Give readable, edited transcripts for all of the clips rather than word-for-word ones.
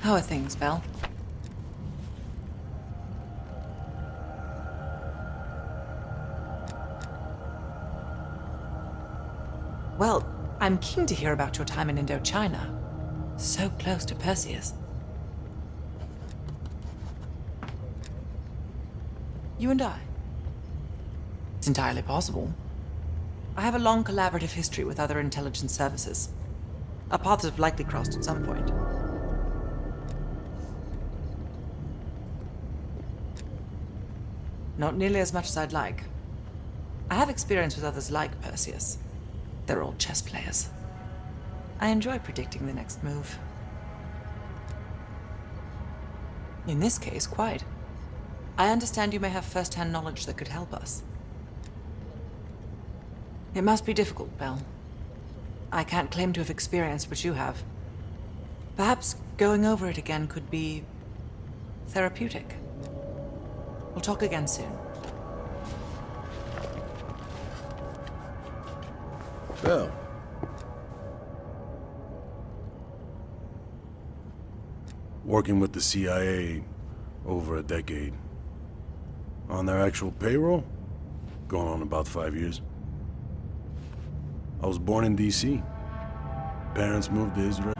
How are things, Belle? Well, I'm keen to hear about your time in Indochina. So close to Perseus. You and I? It's entirely possible. I have a long collaborative history with other intelligence services. Our paths have likely crossed at some point. Not nearly as much as I'd like. I have experience with others like Perseus. They're all chess players. I enjoy predicting the next move. In this case, quite. I understand you may have first-hand knowledge that could help us. It must be difficult, Belle. I can't claim to have experienced what you have. Perhaps going over it again could be therapeutic. We'll talk again soon. Belle. Working with the CIA over a decade. On their actual payroll, going on about 5 years. I was born in D.C. Parents moved to Israel.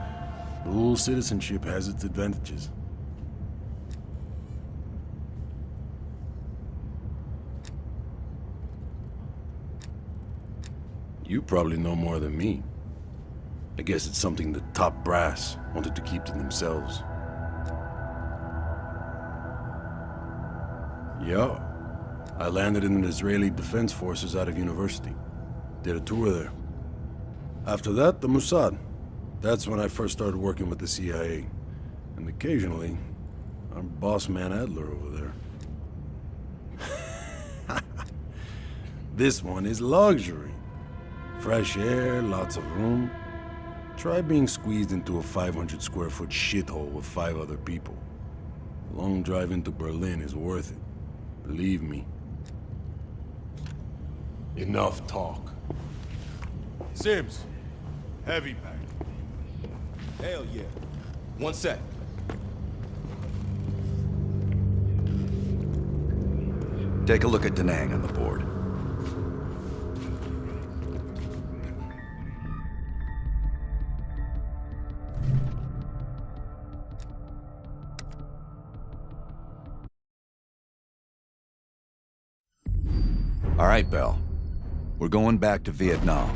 Dual citizenship has its advantages. You probably know more than me. I guess it's something the top brass wanted to keep to themselves. Yeah. I landed in the Israeli Defense Forces out of university. Did a tour there. After that, the Mossad. That's when I first started working with the CIA. And occasionally, our boss man Adler over there. This one is luxury. Fresh air, lots of room. Try being squeezed into a 500 square foot shithole with 5 other people. A long drive into Berlin is worth it. Believe me. Enough talk. Sims, heavy pack. Hell yeah. One sec. Take a look at Da Nang on the board. All right, Belle. We're going back to Vietnam.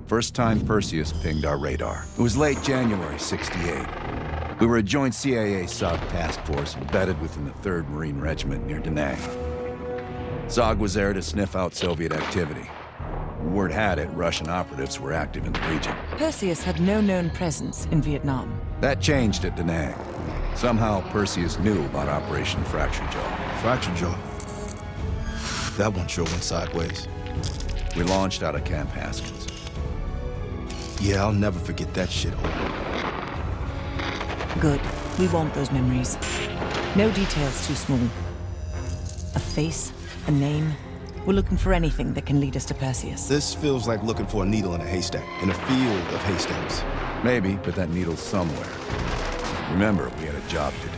First time Perseus pinged our radar. It was late January '68. We were a joint CIA-SOG task force embedded within the 3rd Marine Regiment near Da Nang. SOG was there to sniff out Soviet activity. Word had it, Russian operatives were active in the region. Perseus had no known presence in Vietnam. That changed at Da Nang. Somehow Perseus knew about Operation Fracture Jaw. Fracture Jaw. That one sure went sideways. We launched out of Camp Haskins. Yeah, I'll never forget that shithole. Good. We want those memories. No details too small. A face, a name. We're looking for anything that can lead us to Perseus. This feels like looking for a needle in a haystack, in a field of haystacks. Maybe, but that needle's somewhere. Remember, we had a job to do.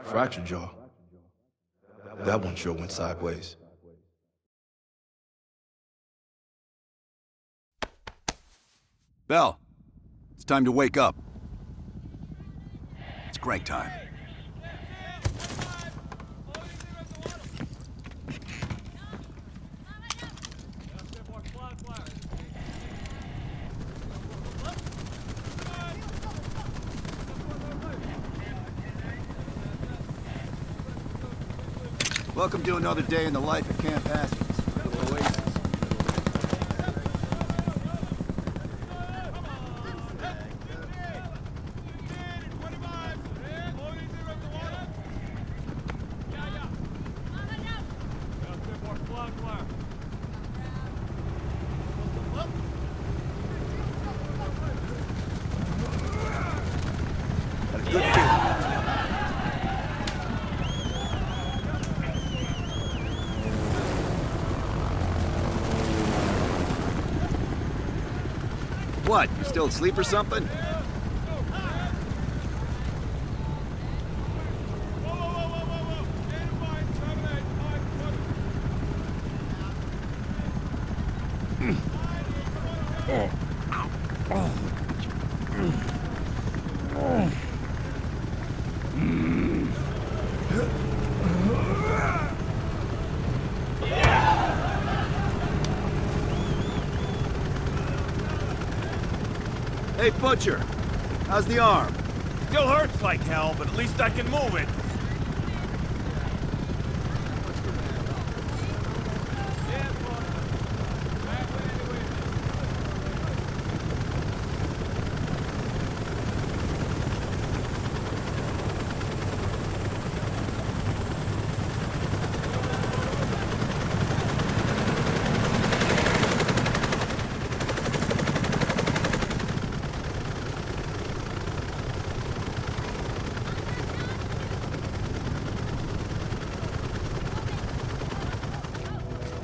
Fracture Jaw. That one sure went sideways. Belle, it's time to wake up. It's crank time. Welcome to another day in the life of Camp Haskins, little oasis. Got a good feeling. What? You still asleep or something? Hey, Butcher. How's the arm? Still hurts like hell, but at least I can move it.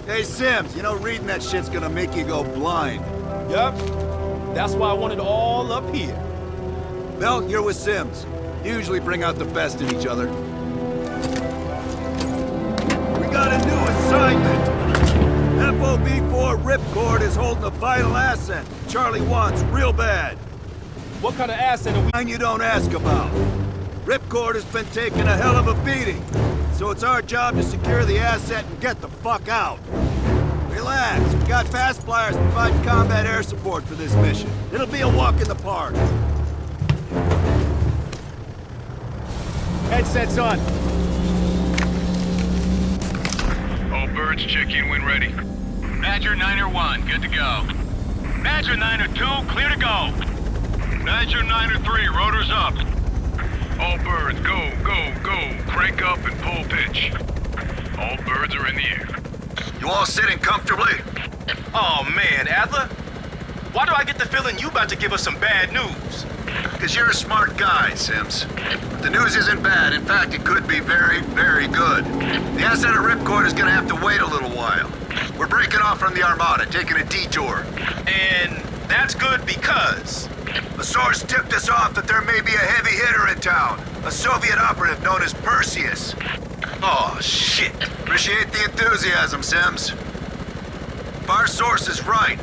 Hey, Sims, you know reading that shit's gonna make you go blind. Yup. That's why I want it all up here. Mel, you're with Sims. You usually bring out the best in each other. We got a new assignment! FOB4 Ripcord is holding a vital asset Charlie wants real bad. What kind of asset are we... Mine you don't ask about. Ripcord has been taking a hell of a beating, so it's our job to secure the asset and get the fuck out. Relax, we got fast flyers providing combat air support for this mission. It'll be a walk in the park. Headsets on. All birds, check in when ready. Badger 9-1, good to go. Badger 9-2, clear to go. Badger 9-3, rotors up. All birds, go, go, go. Crank up and pull pitch. All birds are in the air. You all sitting comfortably? Oh man, Adler? Why do I get the feeling you about to give us some bad news? Because you're a smart guy, Sims. The news isn't bad. In fact, it could be very, very good. The asset at Ripcord is gonna have to wait a little while. We're breaking off from the Armada, taking a detour. And that's good because... A source tipped us off that there may be a heavy hitter in town. A Soviet operative known as Perseus. Oh, shit. Appreciate the enthusiasm, Sims. If our source is right,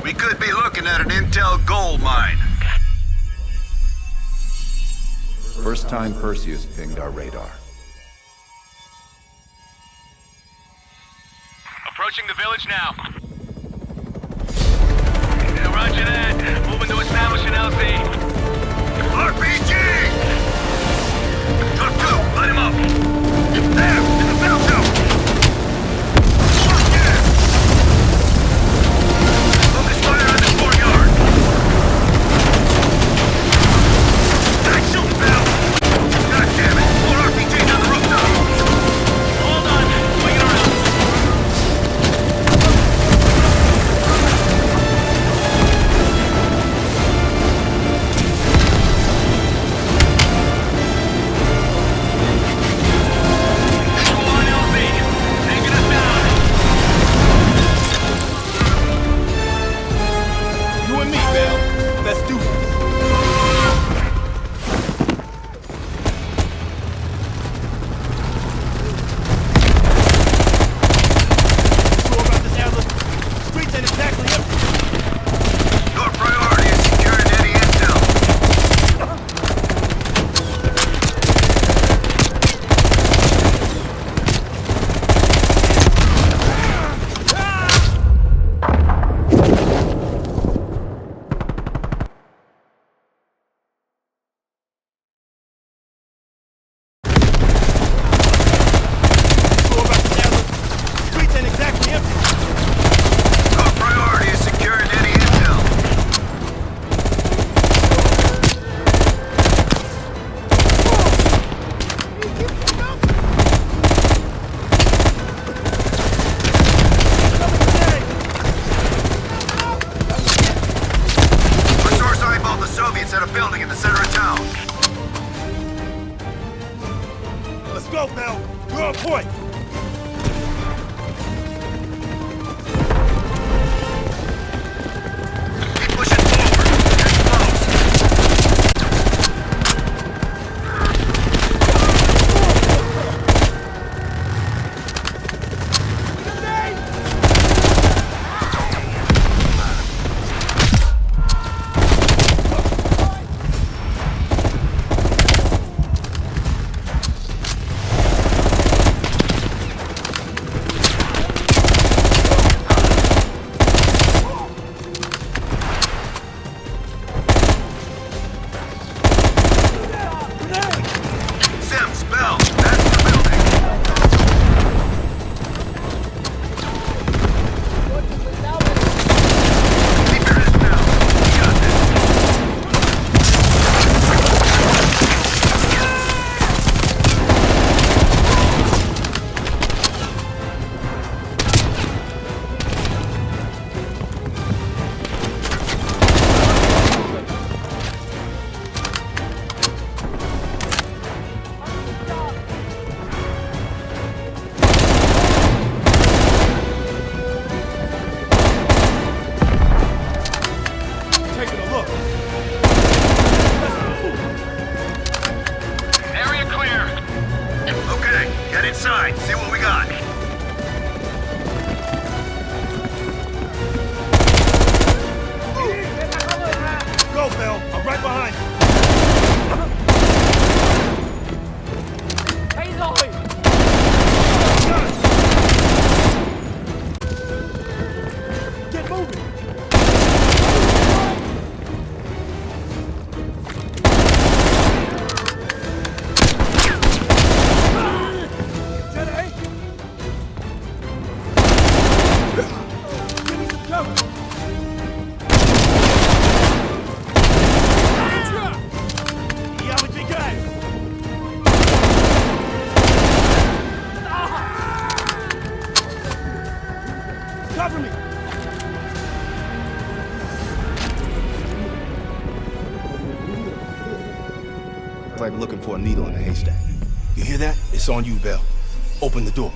we could be looking at an intel gold mine. First time Perseus pinged our radar. Approaching the village now. Yeah, roger that. Moving to establish an LZ. RPG! Talk to, light him up! There, in the bell tower! Fuck yeah! Focus fire on the courtyard! Nice shooting, Bell! God damn it, more RPGs on the rooftop! Hold on, swing it around. go, Bell. You're on point. Keep pushing forward. Get close. Sims, Bell, that's the building. Keep your heads down. We got this. Taking a look. Area clear. Okay, get inside. See what we got. Go, Bell. I'm right behind you. Get moving. Jedi! Give me some cover. Я выдвигаюсь! Cover me! Like looking for a needle in a haystack. You hear that? It's on you, Bell. Open the door.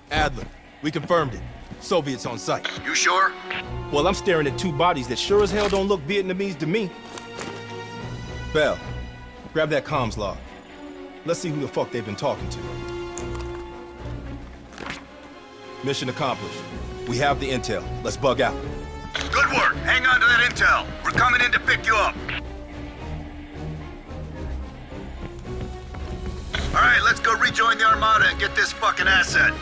Adler, we confirmed it. Soviets on site. You sure? Well, I'm staring at two bodies that sure as hell don't look Vietnamese to me. Bell, grab that comms log. Let's see who the fuck they've been talking to. Mission accomplished. We have the intel. Let's bug out. Good work. Hang on to that intel. We're coming in to pick you up. All right, let's go rejoin the Armada and get this fucking asset.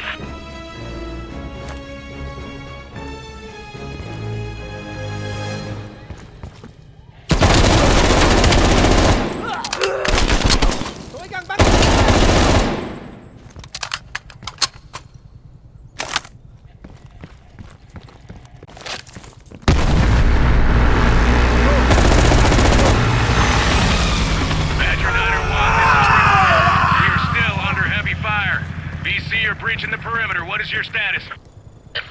Badger 901, we are still under heavy fire. VC are breaching the perimeter. What is your status?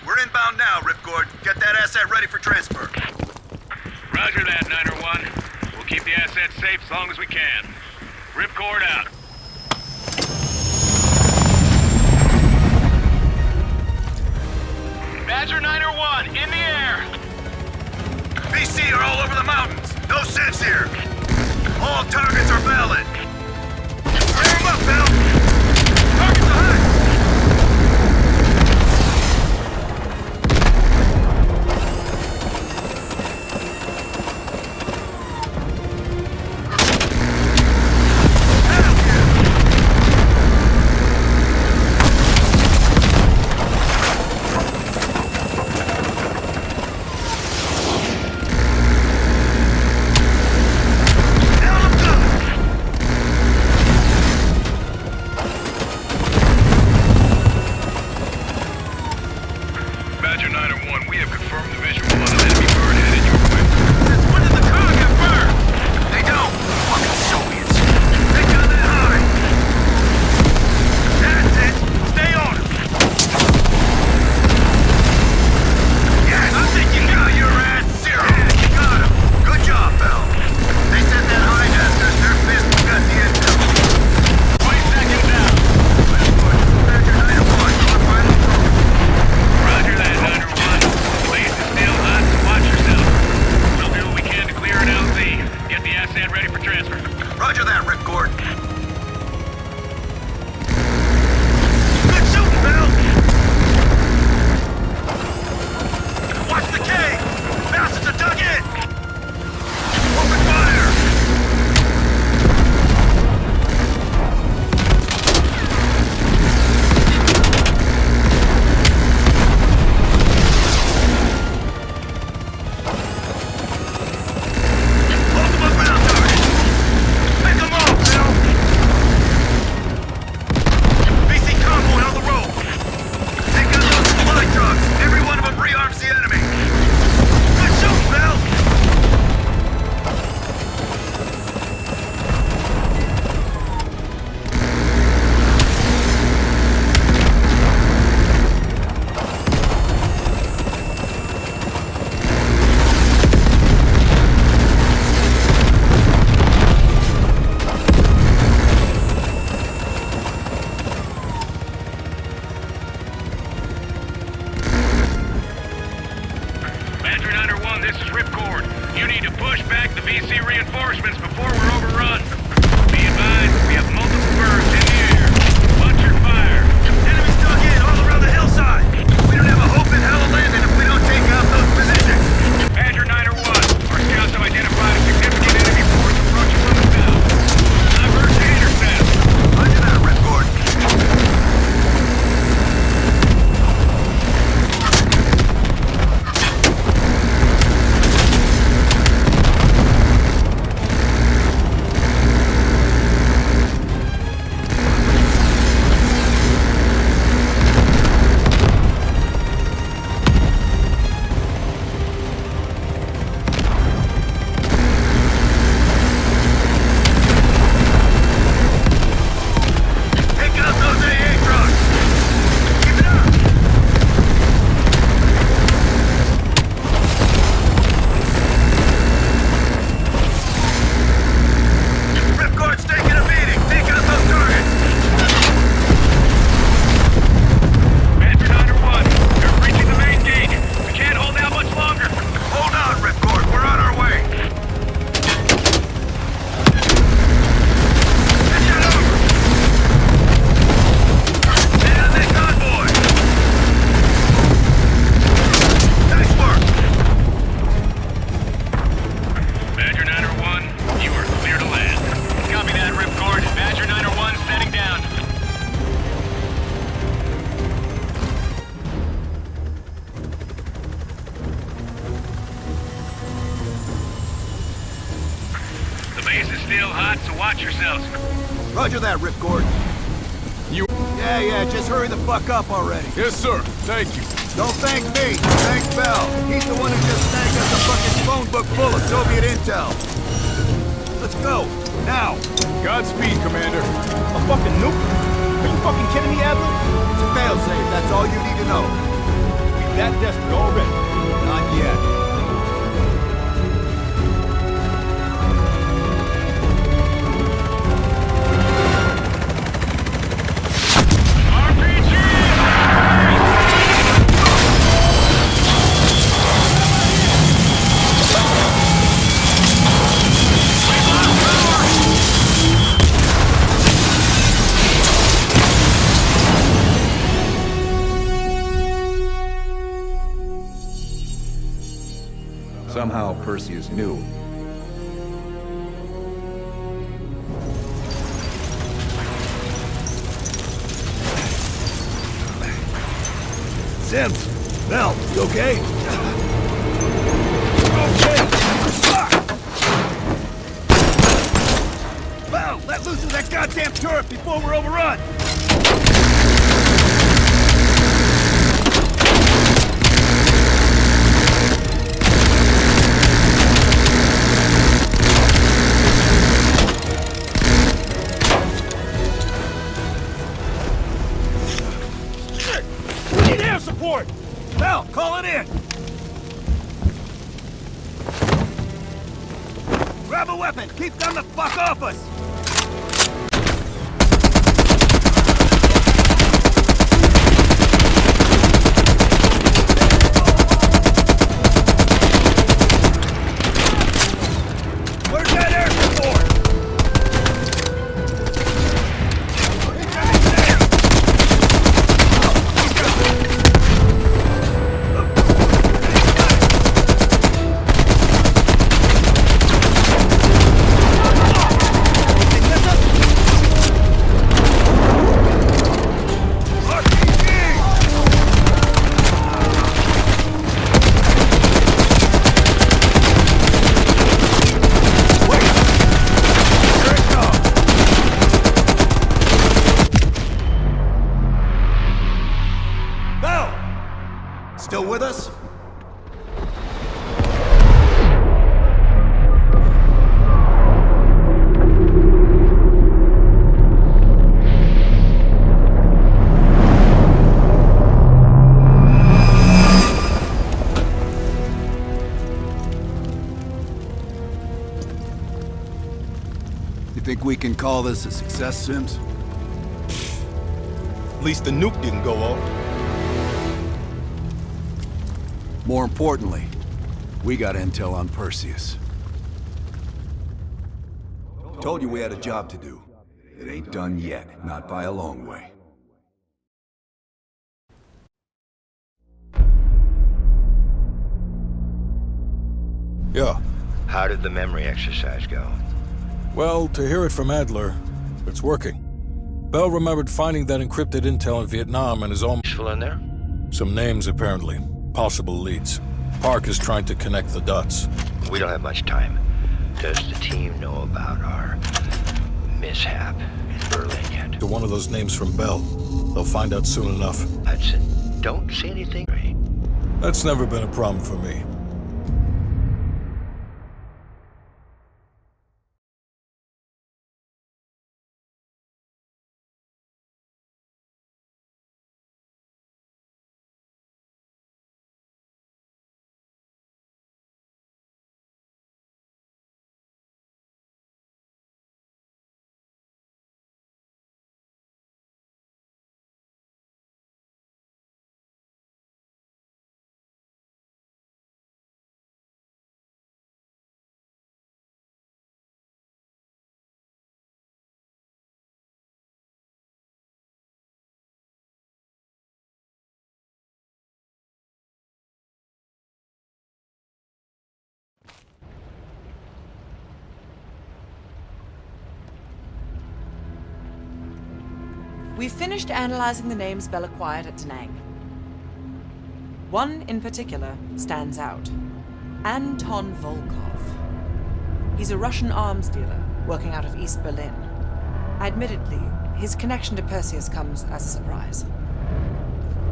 We're inbound now, Ripcord. Get that asset ready for transfer. Roger that, 901. We'll keep the assets safe as long as we can. Ripcord out. Badger 901, in the air! BC are all over the mountains. No sense here. All targets are valid. Clear them up, Bell. Targets ahead. Hell yeah. Hell of good. this is Ripcord. You need to push back the VC reinforcements before we're overrun. Be advised, we have multiple birds in the air. Watch your fire. Enemies dug in all around the hillside. We don't have a hope in hell of landing if we don't take out those positions. Badger 9 or 1. Our scouts have identified a significant enemy force approaching from the south. Diverge to intercept. Roger that, Ripcord. Take out those AA trucks. Keep it up. Ripcord's taking a beating. Take out those targets. Badger 9 or 1. They're breaching the main gate. We can't hold out much longer. Hold on, Ripcord. We're on our way. Get that over. Stay on that convoy. Nice work. Badger 9 or 1, you are clear to land. Copy that, Ripcord. Badger 9 or 1, setting down. The base is still hot, so watch yourselves. Roger that, Ripcord. You- Yeah, just hurry the fuck up already. Yes, sir. Thank you. Don't thank me. Thank Bell. He's the one who just snagged us a fucking phone book full of Soviet intel. Let's go. Now. Godspeed, Commander. A fucking nuke? Are you fucking kidding me, Adler? It's a failsafe. That's all you need to know. We that desperate already. Not yet. Somehow Perseus knew. Sims. Bell, you okay? Bell, let loose of that goddamn turret before we're overrun! We need air support! Bell, call it in! Grab a weapon! Keep them the fuck off us! Where's that air support? Incoming there! Still with us? You think we can call this a success, Sims? At least the nuke didn't go off. More importantly, We got intel on Perseus. Told you we had a job to do. It ain't done yet, not by a long way. Yeah. How did the memory exercise go? Well, to hear it from Adler, it's working. Bell remembered finding that encrypted intel in Vietnam and his own... Useful in there? Some names, apparently. Possible leads. Park is trying to connect the dots. We don't have much time. Does the team know about our mishap in Berlin yet? To one of those names from Bell. They'll find out soon enough. Hudson, don't say anything. That's never been a problem for me. We've finished analyzing the names Bell acquired at Da Nang. One in particular stands out. Anton Volkov. He's a Russian arms dealer working out of East Berlin. Admittedly, his connection to Perseus comes as a surprise.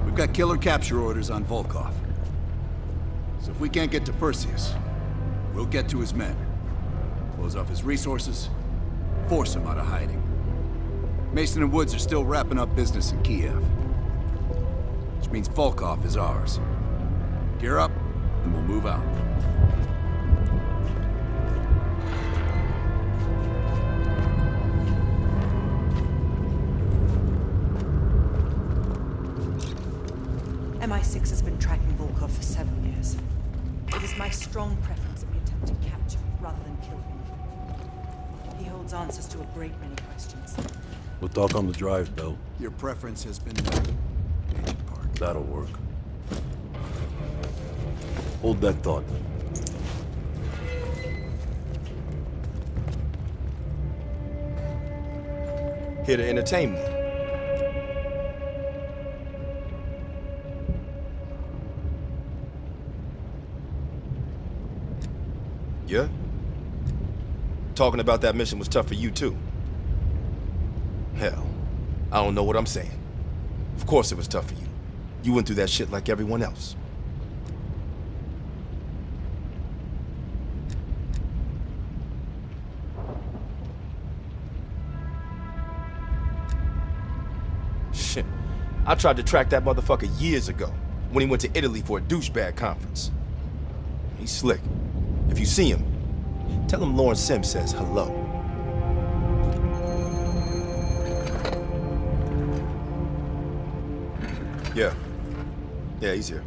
We've got killer capture orders on Volkov. So if we can't get to Perseus, we'll get to his men. Close off his resources, force him out of hiding. Mason and Woods are still wrapping up business in Kiev. Which means Volkov is ours. Gear up, and we'll move out. MI6 has been tracking Volkov for 7 years. It is my strong preference that we attempt to capture rather than kill him. He holds answers to a great many questions. We'll talk on the drive, Bell. Your preference has been met, Agent Park. That'll work. Hold that thought. Here to entertain me. Yeah? Talking about that mission was tough for you, too. Hell, I don't know what I'm saying. Of course it was tough for you. You went through that shit like everyone else. Shit. I tried to track that motherfucker years ago, when he went to Italy for a douchebag conference. He's slick. If you see him, tell him Lawrence Sims says hello. Yeah. Yeah, he's here.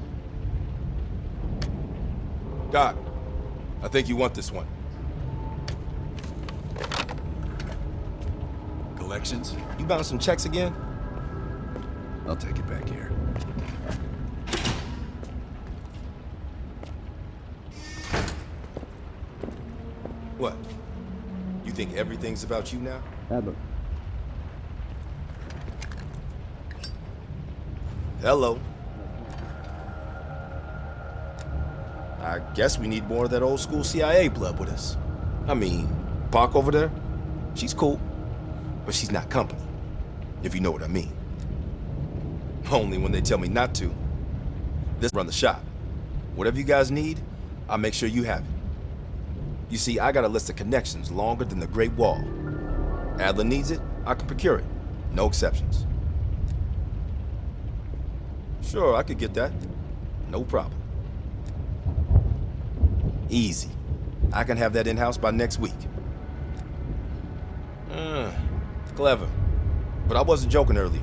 Doc, I think you want this one. Collections? You bound some checks again? I'll take it back here. What? You think everything's about you now? Adler. Hello. I guess we need more of that old school CIA blood with us. I mean, Park over there, she's cool, but she's not company, if you know what I mean. Only when they tell me not to. This run the shop. Whatever you guys need, I'll make sure you have it. You see, I got a list of connections longer than the Great Wall. Adler needs it, I can procure it. No exceptions. Sure, I could get that. No problem. Easy. I can have that in-house by next week. Clever. But I wasn't joking earlier.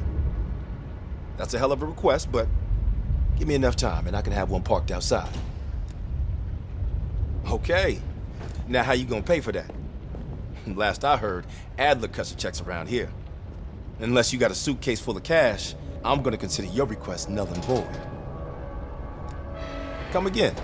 That's a hell of a request, but give me enough time and I can have one parked outside. Okay. Now how you gonna pay for that? Last I heard, Adler cuts the checks around here. Unless you got a suitcase full of cash, I'm gonna consider your request null and void. Come again.